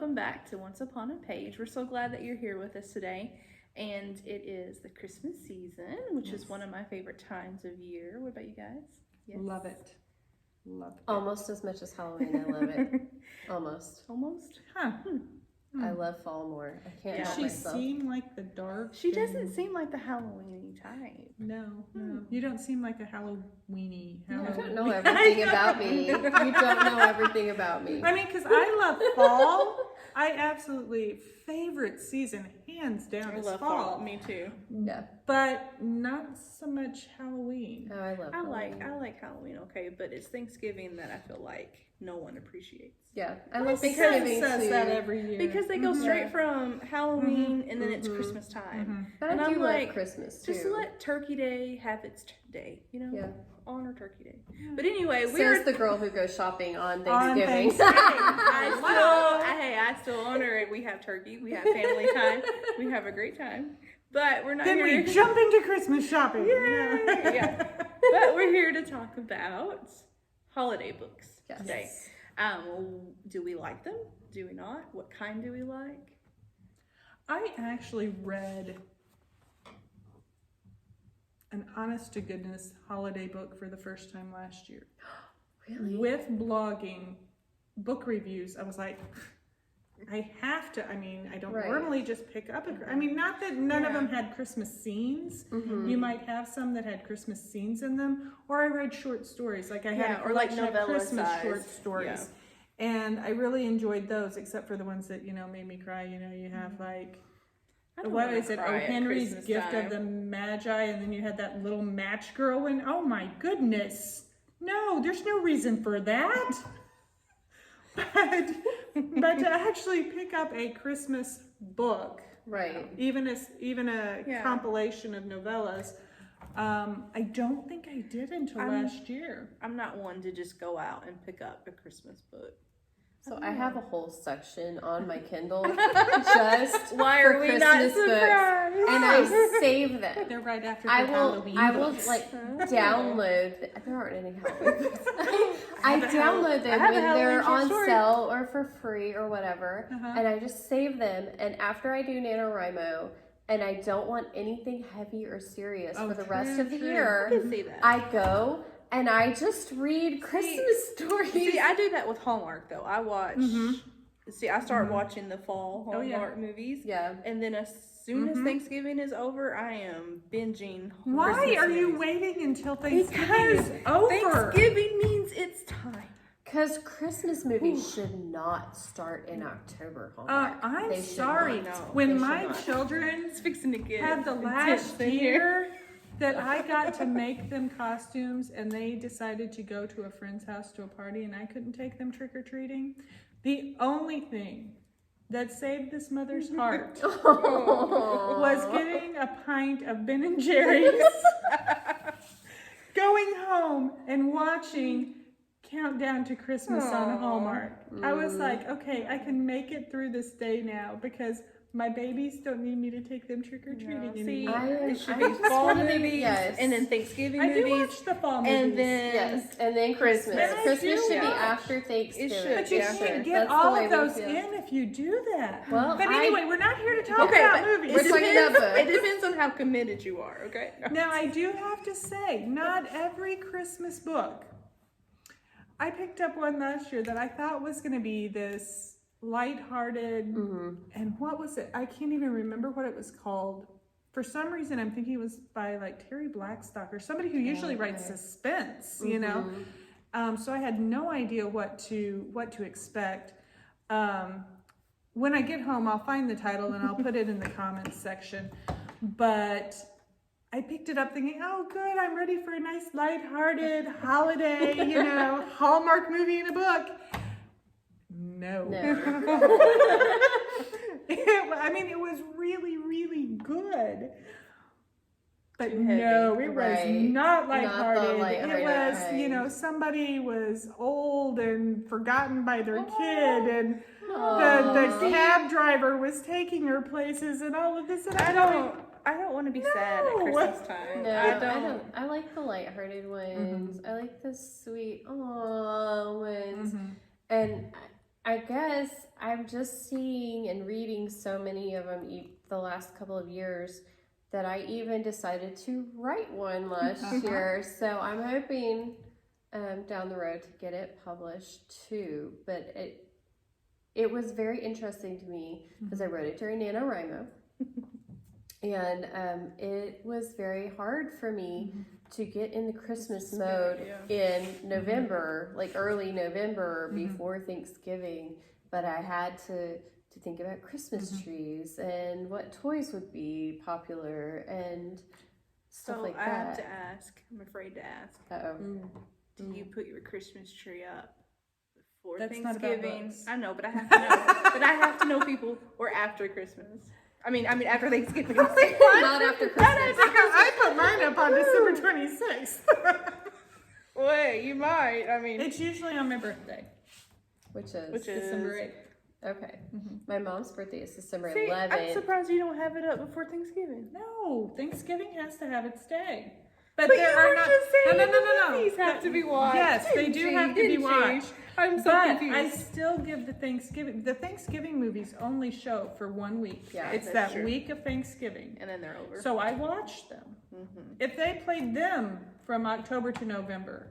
welcome back to Once Upon a Page. We're so glad that you're here with us today. And it is the Christmas season, which is one of my favorite times of year. What about you guys? Yes. Love it. Love it. Almost as much as Halloween. I love it. Almost. Almost? Huh. I love fall more. I can't help Does she myself. seem like the dark? She doesn't seem like the Halloween-y type. No. You don't seem like a Halloweeny. You don't know everything about me. You don't know everything about me. I mean, because I love fall. I absolutely favorite season, hands down, is fall. Me too. Yeah. But not so much Halloween. Oh, I love Halloween. I like Halloween, okay, but it's Thanksgiving that I feel like no one appreciates. Yeah, I love Thanksgiving says that every year. Because they go straight from Halloween and then it's Christmas time. But and I do I'm love like, Christmas too. just let Turkey Day have its day, you know? Yeah. Honor Turkey Day. But anyway, Says the girl who goes shopping on On Thanksgiving. I still honor it. We have turkey. We have family time. We have a great time. But we're not Then here we jump into Christmas shopping. yeah. But we're here to talk about holiday books today. Do we like them? Do we not? What kind do we like? I actually read an honest to goodness holiday book for the first time last year. Really? With blogging book reviews, I was like, I have to. I mean, I don't normally just pick up I mean, not that none of them had Christmas scenes. You might have some that had Christmas scenes in them, or I read short stories. Like I had or like novella Christmas size. short stories. And I really enjoyed those, except for the ones that, made me cry. You have like, what is it? O. Henry's Gift of the Magi, and then you had that little match girl, and oh my goodness. No, there's no reason for that. But to actually pick up a Christmas book, even a compilation of novellas, I don't think I did until last year. I'm not one to just go out and pick up a Christmas book. So I have a whole section on my Kindle just Why for are we Christmas not books, surprised? and I save them. They're right after the I Halloween will books. like download. There aren't any Halloween books. I download them when they're on sale or for free or whatever, and I just save them. And after I do NaNoWriMo, and I don't want anything heavy or serious for the rest of the year, I go and I just read Christmas stories. See, I do that with Hallmark though. I watch. See, I start watching the fall Hallmark movies. Yeah. And then as soon as Thanksgiving is over, I am binging. Why Christmas are you movies. waiting until Thanksgiving is over? Thanksgiving means it's time. Because Christmas movies should not start in October. I'm sorry. When my children had the last year that I got to make them costumes and they decided to go to a friend's house to a party and I couldn't take them trick-or-treating, the only thing that saved this mother's heart was getting a pint of Ben & Jerry's, going home and watching Countdown to Christmas on Hallmark. I was like, okay, I can make it through this day now because my babies don't need me to take them trick-or-treating anymore. It should be fall movies and then Thanksgiving movies. I do watch the fall movies. And then Christmas. Yes, Christmas should be after Thanksgiving. It should. But you can't get all of those in if you do that. Well, but anyway, we're not here to talk about movies. We're talking about books. It depends on how committed you are, okay? Now, I do have to say, not every Christmas book. I picked up one last year that I thought was going to be this lighthearted, and what was it? I can't even remember what it was called. For some reason, I'm thinking it was by like Terri Blackstock or somebody who usually writes suspense, you know. So I had no idea what to expect. When I get home, I'll find the title and I'll put it in the comments section. But I picked it up thinking, oh, good, I'm ready for a nice lighthearted holiday, Hallmark movie in a book. No. It was really, really good. But no, it was not lighthearted. It was, somebody was old and forgotten by their kid, and the cab driver was taking her places and all of this. And I don't want to be sad at Christmas time. No, I don't. I like the lighthearted ones. I like the sweet ones. And I guess I'm just seeing and reading so many of them the last couple of years that I even decided to write one last year. So I'm hoping down the road to get it published too. But it was very interesting to me because I wrote it during NaNoWriMo. And it was very hard for me to get in the Christmas mode in November, like early November before Thanksgiving. But I had to think about Christmas trees and what toys would be popular and stuff like that. So I have to ask, I'm afraid to ask. Do you put your Christmas tree up before That's Thanksgiving? not about books. I know, but I have to know. But I have to know people or after Christmas. I mean after Thanksgiving. Not after Christmas. I put mine up on December 26th. Wait, you might. I mean, It's usually on my birthday, Which is December 8th. okay. My mom's birthday is December see, 11th. I'm surprised you don't have it up before Thanksgiving. No, Thanksgiving has to have its day. But But there you are were not. just saying no. the movies have to be watched. Yes, they do have to be Didn't you? watched. I'm so But confused. I still give the Thanksgiving movies only show for 1 week. Yeah, It's that's that true. week of Thanksgiving. And then they're over. So I watch them. If they played them from October to November,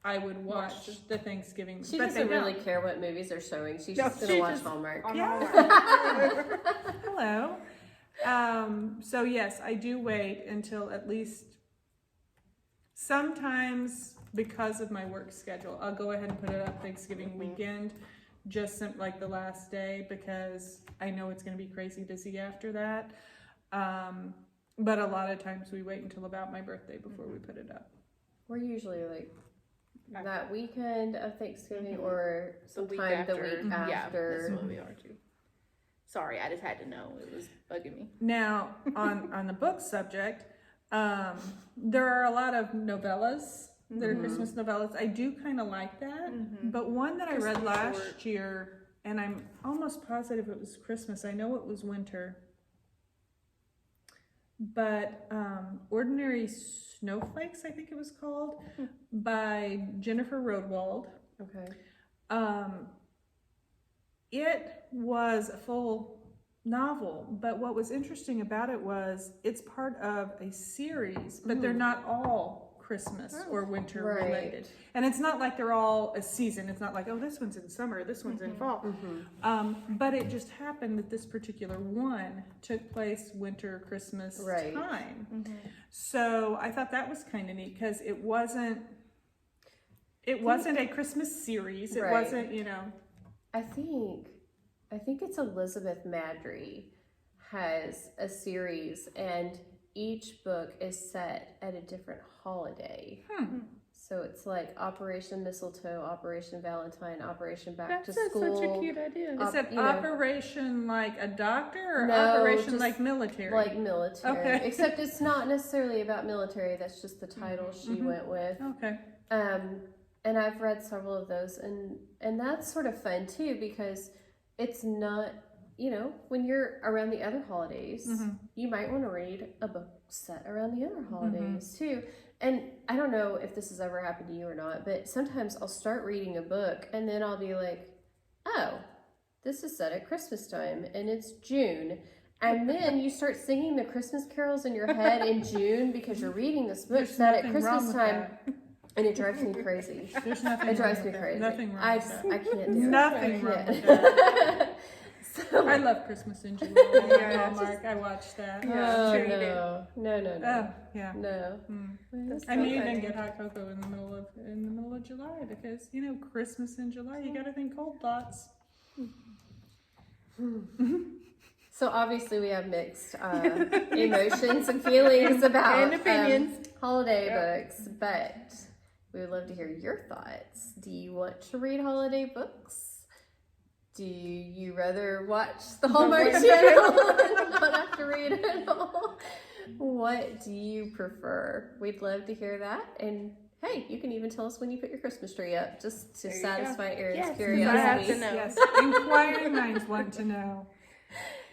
I would watch the Thanksgiving movies. She But doesn't they really don't. care what movies they're showing. She's No, just going she to watch just- Hallmark. Hello. So yes, I do wait until at least sometimes because of my work schedule. I'll go ahead and put it up Thanksgiving weekend, just like the last day, because I know it's going to be crazy busy after that. But a lot of times we wait until about my birthday before we put it up. We're usually like that weekend of Thanksgiving or sometime the week after. Yeah, that's what we are too. Sorry, I just had to know. It was bugging me. Now, on the book subject, there are a lot of novellas that are Christmas novellas. I do kind of like that, but one that I read last year, and I'm almost positive it was Christmas. I know it was winter, but Ordinary Snowflakes, I think it was called, by Jennifer Rodwald. Okay. It was a full novel, but what was interesting about it was it's part of a series, but they're not all Christmas or winter related. And it's not like they're all a season. It's not like, oh, this one's in summer, this one's in fall. But it just happened that this particular one took place winter, Christmas time. So I thought that was kind of neat because it wasn't a Christmas series. It wasn't, I think it's Elizabeth Maddrey has a series, and each book is set at a different holiday. So it's like Operation Mistletoe, Operation Valentine, Operation Back to School. That's such a cute idea. Is it Operation like a doctor or No, Operation just like military? Like military. Okay. Except it's not necessarily about military. That's just the title she went with. Okay. And I've read several of those, and that's sort of fun too because it's not, when you're around the other holidays, you might want to read a book set around the other holidays too. And I don't know if this has ever happened to you or not, but sometimes I'll start reading a book and then I'll be like, oh, this is set at Christmas time and it's June. And then you start singing the Christmas carols in your head in June because you're reading this book set at Christmas time. And it drives me crazy. There's nothing It drives wrong me with crazy. that. Nothing wrong with that. I can't do it. Nothing I wrong can't. with that. So, I love Christmas in July. Yeah, Hallmark. I watched that. oh, sure you no. No. Oh, yeah. No. I may even get hot cocoa in the middle of July because Christmas in July. You got to think cold thoughts. So obviously we have mixed emotions and feelings about And opinions. Holiday books, but we would love to hear your thoughts. Do you want to read holiday books? Do you rather watch the Hallmark Channel and not have to read it all? What do you prefer? We'd love to hear that. And hey, you can even tell us when you put your Christmas tree up, just to satisfy Erin's curiosity. I have to know. Yes, inquiring minds want to know.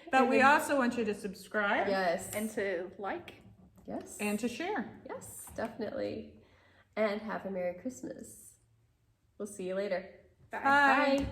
But we also want you to subscribe. Yes. And to like. Yes. And to share. Yes, definitely. And have a Merry Christmas. We'll see you later. Bye. Bye.